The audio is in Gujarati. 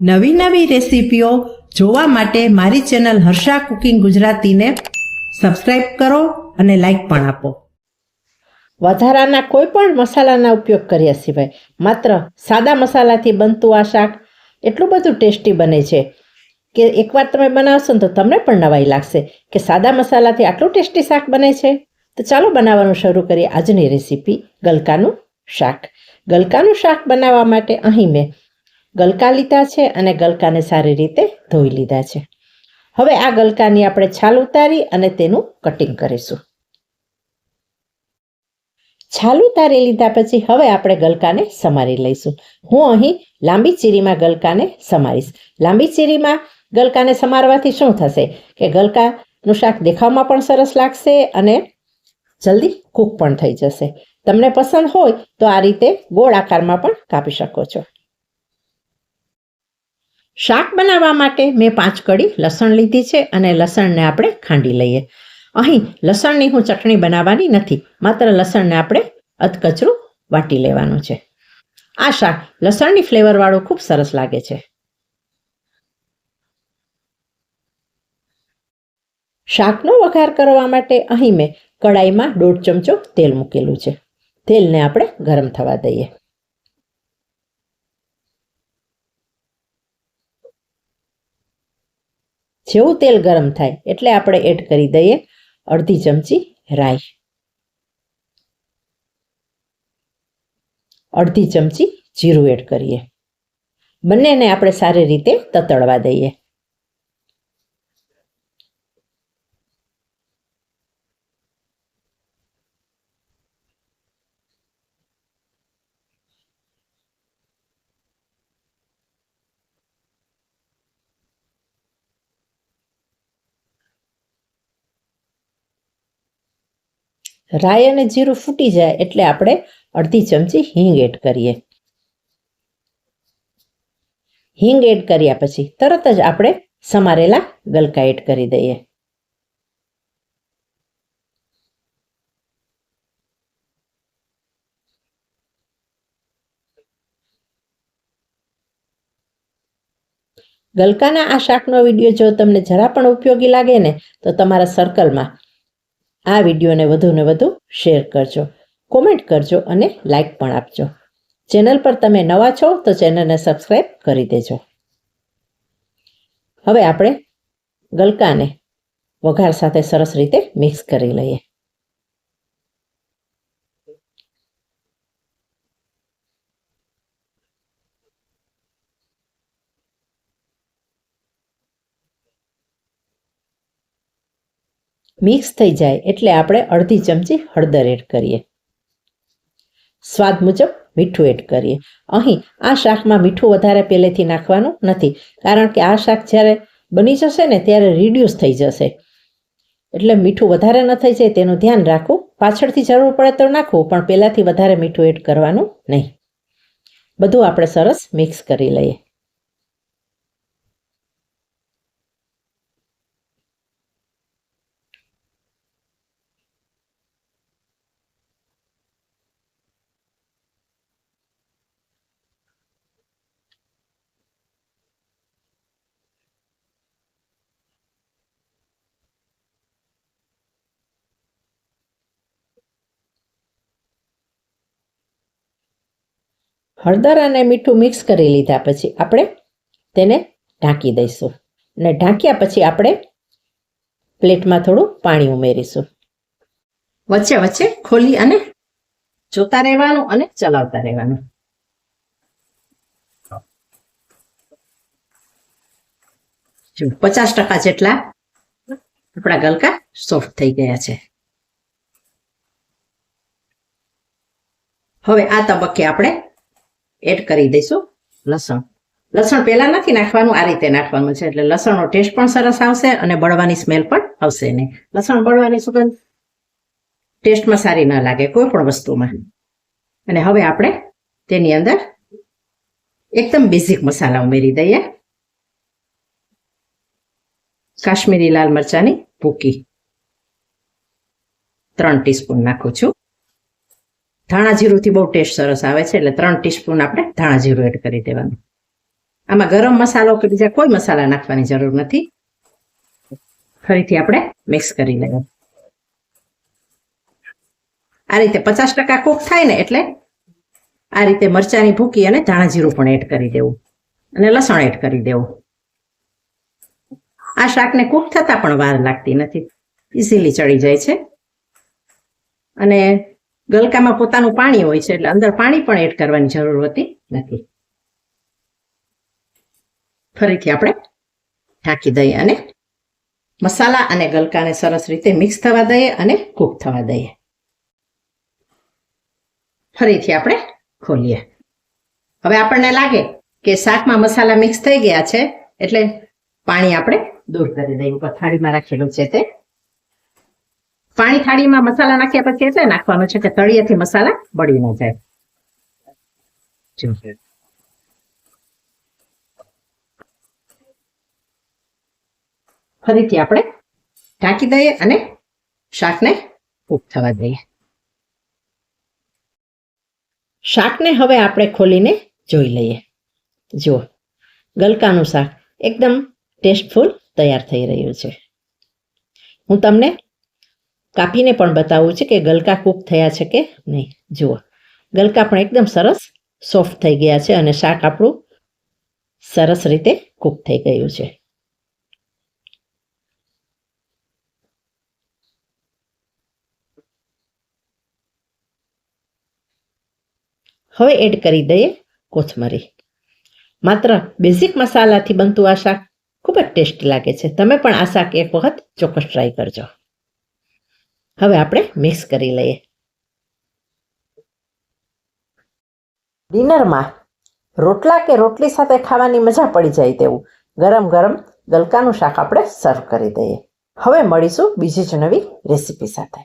નવી નવી રેસીપીઓ જોવા માટે મારી ચેનલ હર્ષા કુકિંગ ગુજરાતીને સબસ્ક્રાઇબ કરો અને લાઈક પણ આપો. વધારાના કોઈ પણ મસાલાના ઉપયોગ કર્યા સિવાય માત્ર સાદા મસાલાથી બનતું આ શાક એટલું બધું ટેસ્ટી બને છે કે એકવાર તમે બનાવશો ને તો તમને પણ નવાઈ લાગશે કે સાદા મસાલાથી આટલું ટેસ્ટી શાક બને છે. તો ચાલો બનાવવાનું શરૂ કરીએ આજની રેસીપી ગલકાનું શાક. ગલકાનું શાક બનાવવા માટે અહીં મેં ગલકા લીધા છે અને ગલકાને સારી રીતે ધોઈ લીધા છે. હવે આ ગલકાની આપણે છાલ ઉતારી અને તેનું કટિંગ કરીશું. છાલ ઉતારી લીધા પછી હવે આપણે ગલકાને સમારી લઈશું. હું અહીં લાંબી ચીરીમાં ગલકાને સમારીશ. લાંબી ચીરીમાં ગલકાને સમારવાથી શું થશે કે ગલકાનું શાક દેખાવમાં પણ સરસ લાગશે અને જલ્દી કૂક પણ થઈ જશે. તમને પસંદ હોય તો આ રીતે ગોળ આકારમાં પણ કાપી શકો છો. શાક બનાવવા માટે મેં 5 કળી લસણ લીધી છે અને લસણને આપણે ખાંડી લઈએ. અહીં લસણની હું ચટણી બનાવવાની નથી, માત્ર લસણને આપણે અધકચરું વાટી લેવાનું છે. આ શાક લસણની ફ્લેવરવાળું ખૂબ સરસ લાગે છે. શાકનો વઘાર કરવા માટે અહીં મેં કડાઈમાં 1.5 ચમચો તેલ મૂકેલું છે. તેલને આપણે ગરમ થવા દઈએ. જેવું તેલ ગરમ થાય એટલે આપણે એડ કરી દઈએ અડધી ચમચી રાઈ, અડધી ચમચી જીરું એડ કરીએ. બંનેને આપણે સારી રીતે તતડવા દઈએ. રાઈ અને જીરું ફૂટી જાય એટલે આપણે અડધી ચમચી હિંગ એડ કરીએ. હિંગ એડ કર્યા પછી તરત જ આપણે સમારેલા ગલકા એડ કરી દઈએ. ગલકાના આ શાકનો વિડીયો જો તમને જરા પણ ઉપયોગી લાગે ને તો તમારા સર્કલમાં આ વિડીયોને વધુને વધુ શેર કરજો, કોમેન્ટ કરજો અને લાઈક પણ આપજો. ચેનલ પર તમે નવા છો તો ચેનલને સબસ્ક્રાઈબ કરી દેજો. હવે આપણે ગલકાને વઘાર સાથે સરસ રીતે મિક્સ કરી લઈએ. મિક્સ થઈ જાય એટલે આપણે અડધી ચમચી હળદર એડ કરીએ. સ્વાદ મુજબ મીઠું એડ કરીએ. અહીં આ શાકમાં મીઠું વધારે પહેલેથી નાખવાનું નથી, કારણ કે આ શાક જ્યારે બની જશે ને ત્યારે રિડ્યુસ થઈ જશે, એટલે મીઠું વધારે ન થઈ જાય તેનું ધ્યાન રાખવું. પાછળથી જરૂર પડે તો નાખવું, પણ પહેલાંથી વધારે મીઠું એડ કરવાનું નહીં. બધું આપણે સરસ મિક્સ કરી લઈએ. હળદર અને મીઠું મિક્સ કરી લીધા પછી આપણે તેને ઢાંકી દઈશું અને ઢાંક્યા પછી આપણે પ્લેટમાં થોડું પાણી ઉમેરીશું. વચ્ચે વચ્ચે ખોલી અને જોતા રહેવાનું અને ચલાવતા રહેવાનું. જો 50% જેટલા આપણા ગલકા સોફ્ટ થઈ ગયા છે. હવે આ તબક્કે આપણે એડ કરી દઈશું લસણ. લસણ પહેલા નથી નાખવાનું, આ રીતે નાખવાનું છે, એટલે લસણનો ટેસ્ટ પણ સરસ આવશે અને બળવાની સ્મેલ પણ આવશે નહીં. લસણ બળવાની સુગંધ ટેસ્ટમાં સારી ન લાગે કોઈ પણ વસ્તુમાં. અને હવે આપણે તેની અંદર એકદમ બેઝિક મસાલા ઉમેરી દઈએ. કાશ્મીરી લાલ મરચાની ભૂકી 3 ટીસ્પૂન નાખું છું. ધાણા જીરુંથી બહુ ટેસ્ટ સરસ આવે છે, એટલે 3 ટીસ્પૂન આપણે ધાણા જીરું એડ કરી દેવાનું. આમાં ગરમ મસાલો કે બીજા કોઈ મસાલા નાખવાની જરૂર નથી. ફરીથી આપણે મિક્સ કરી લઈએ. આ રીતે 50% કૂક થાય ને એટલે આ રીતે મરચાની ભૂકી અને ધાણા જીરું પણ એડ કરી દેવું અને લસણ એડ કરી દેવું. આ શાકને કૂક થતા પણ વાર લાગતી નથી, ઇઝીલી ચડી જાય છે. અને ગલકામાં પોતાનું પાણી હોય છે એટલે અંદર પાણી પણ એડ કરવાની જરૂર હોતી નથી. ફરીથી આપણે ઢાંકી દઈએ અને મસાલા અને ગલકાને સરસ રીતે મિક્સ થવા દઈએ અને કૂક થવા દઈએ. ફરીથી આપણે ખોલીએ. હવે આપણને લાગે કે શાકમાં મસાલા મિક્સ થઈ ગયા છે એટલે પાણી આપણે દૂર કરી દઈએ. ઉપર થાળીમાં રાખેલું છે તે પાણી થાળીમાં મસાલા નાખ્યા પછી એટલે નાખવાનું છે કે તળિયેથી મસાલા બળી ન જાય. ફરીથી આપણે ઢાંકી દઈએ અને શાકને કૂક થવા દઈએ. શાકને હવે આપણે ખોલીને જોઈ લઈએ. જુઓ, ગલકાનું શાક એકદમ ટેસ્ટફુલ તૈયાર થઈ રહ્યું છે. હું તમને કાપીને પણ બતાવું છું કે ગલકા કૂક થયા છે કે નહીં. જુઓ, ગલકા પણ એકદમ સરસ સોફ્ટ થઈ ગયા છે અને શાક આપણું સરસ રીતે કૂક થઈ ગયું છે. હવે એડ કરી દઈએ કોથમરી. માત્ર બેઝિક મસાલાથી બનતું આ શાક ખૂબ જ ટેસ્ટી લાગે છે. તમે પણ આ શાક એક વખત ચોક્કસ ટ્રાય કરજો. હવે આપણે મિક્સ કરી લઈએ. ડિનરમાં રોટલા કે રોટલી સાથે ખાવાની મજા પડી જાય તેવું ગરમ ગરમ ગલકાનું શાક આપણે સર્વ કરી દઈએ. હવે મળીશું બીજી જ નવી રેસીપી સાથે.